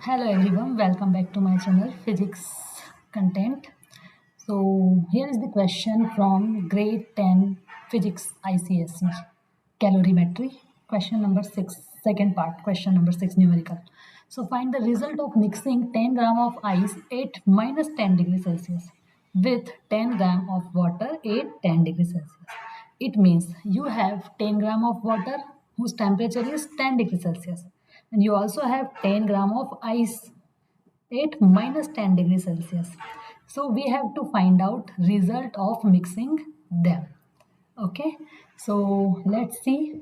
Hello everyone, welcome back to my channel Physics Content. So here is the question from grade 10 Physics ICSE Calorimetry. Question number 6, second part, question number 6 numerical. So find the result of mixing 10 gram of ice at minus 10 degrees Celsius with 10 gram of water at 10 degrees Celsius. It means you have 10 gram of water whose temperature is 10 degrees Celsius, and you also have 10 gram of ice at minus 10 degrees Celsius. So we have to find out result of mixing them. Okay, so let's see.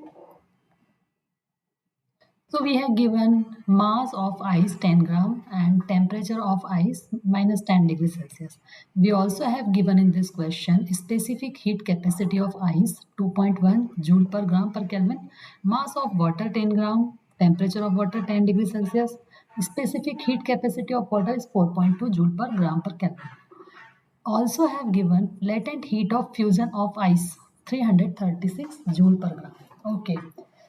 So we have given mass of ice 10 gram and temperature of ice minus 10 degrees Celsius. We also have given in this question specific heat capacity of ice 2.1 joule per gram per Kelvin, mass of water 10 gram, temperature of water 10 degrees Celsius, specific heat capacity of water is 4.2 joule per gram per Kelvin. Also have given latent heat of fusion of ice 336 joule per gram. Okay,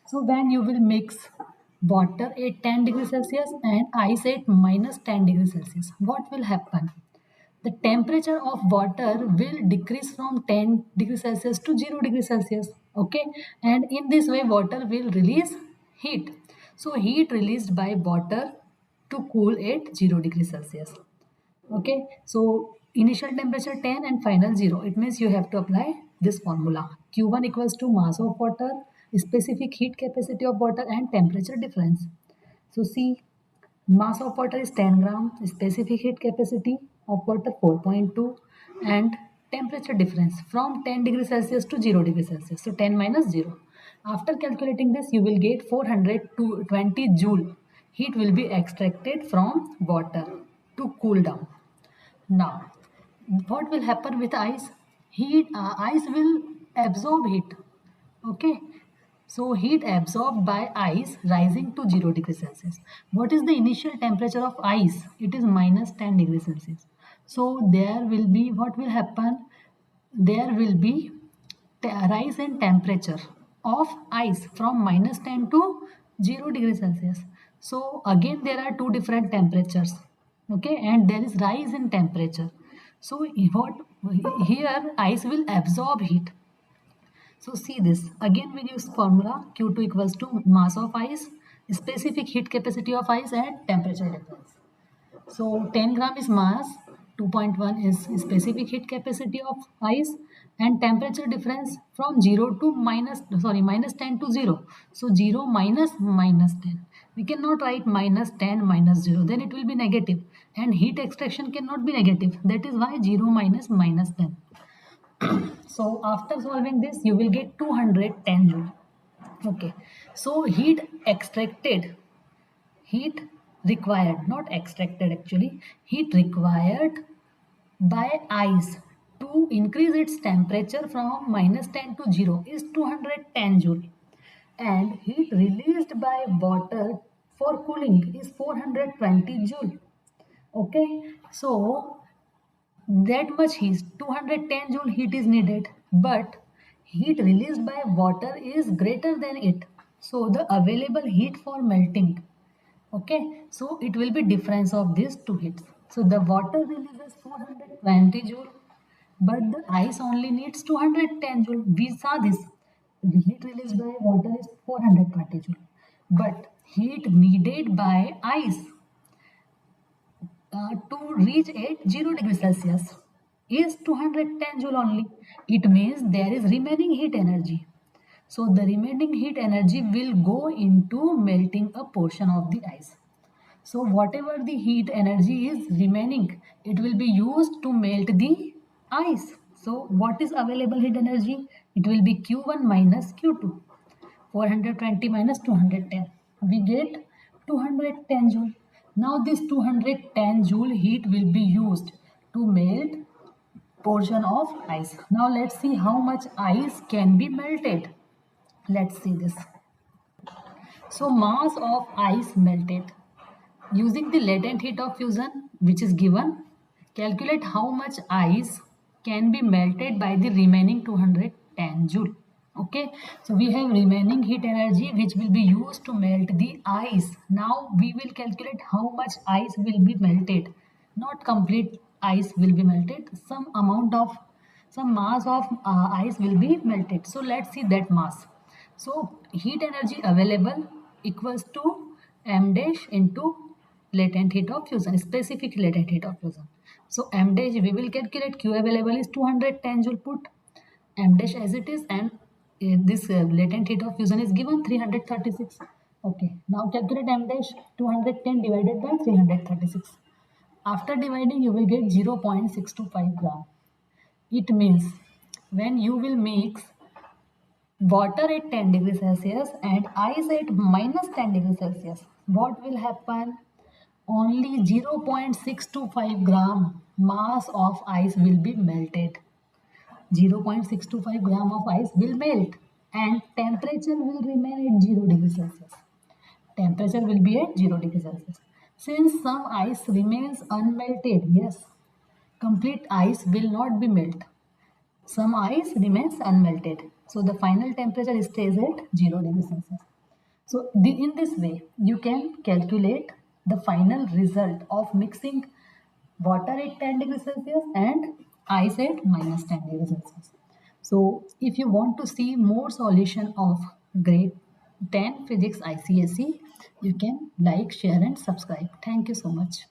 so when you will mix water at 10 degrees Celsius and ice at minus 10 degrees Celsius, what will happen? The temperature of water will decrease from 10 degrees Celsius to 0 degrees Celsius. Okay, and in this way water will release heat. So heat released by water to cool at 0 degrees Celsius. Okay, so initial temperature 10 and final 0. It means you have to apply this formula. Q1 equals to mass of water, specific heat capacity of water and temperature difference. So see, mass of water is 10 gram, specific heat capacity of water 4.2 and temperature difference from 10 degrees Celsius to 0 degrees Celsius. So 10 minus 0. After calculating this, you will get 420 joule. Heat will be extracted from water to cool down. Now, what will happen with ice? Ice will absorb heat. Okay, so heat absorbed by ice rising to 0 degrees Celsius. What is the initial temperature of ice? It is minus 10 degrees Celsius. So there will be, what will happen? There will be rise in temperature of ice from minus 10 to 0 degrees Celsius. So again there are two different temperatures. Okay, and there is rise in temperature. So what here ice will absorb heat. So see this, again we use formula Q2 equals to mass of ice, specific heat capacity of ice and temperature difference. So 10 gram is mass, 2.1 is specific heat capacity of ice and temperature difference from 0 to minus 10 to 0. So 0 minus minus 10. We cannot write minus 10 minus 0, then it will be negative and heat extraction cannot be negative. That is why 0 minus minus 10. So after solving this, you will get 210 joule. Okay. So heat required, not extracted actually, heat required by ice to increase its temperature from minus 10 to 0 is 210 joule. And heat released by water for cooling is 420 joule. Okay. So that much heat 210 joule heat is needed, but heat released by water is greater than it, so the available heat for melting, okay, so it will be difference of these two heats. So the water releases 420 joule, but the ice only needs 210 joule. We saw this, the heat released by water is 420 joule, but heat needed by ice to reach at 0 degrees Celsius is 210 joule only. It means there is remaining heat energy. So the remaining heat energy will go into melting a portion of the ice. So whatever the heat energy is remaining, it will be used to melt the ice. So what is available heat energy? It will be Q1 minus Q2. 420 minus 210. We get 210 joule. Now this 210 joule heat will be used to melt portion of ice. Now let's see how much ice can be melted. Let's see this. So mass of ice melted. Using the latent heat of fusion which is given, calculate how much ice can be melted by the remaining 210 joule. Okay, so we have remaining heat energy which will be used to melt the ice. Now we will calculate how much ice will be melted. Not complete ice will be melted. Some mass of ice will be melted. So let's see that mass. So heat energy available equals to m dash into latent heat of fusion, specific latent heat of fusion. So m dash we will calculate. Q available is 210 joule, put m dash as it is, and this latent heat of fusion is given 336. Okay, now calculate m dash. 210 divided by 336. After dividing you will get 0.625 gram. It means when you will mix water at 10 degrees Celsius and ice at minus 10 degrees Celsius, what will happen? Only 0.625 gram mass of ice will be melted. 0.625 gram of ice will melt and temperature will remain at 0 degrees Celsius. Temperature will be at 0 degrees Celsius. Since some ice remains unmelted, yes, complete ice will not be melt. Some ice remains unmelted. So the final temperature stays at 0 degrees Celsius. So in this way, you can calculate the final result of mixing water at 10 degrees Celsius and ice at minus 10 degrees Celsius. So if you want to see more solution of grade 10 physics ICSE, you can like, share and subscribe. Thank you so much.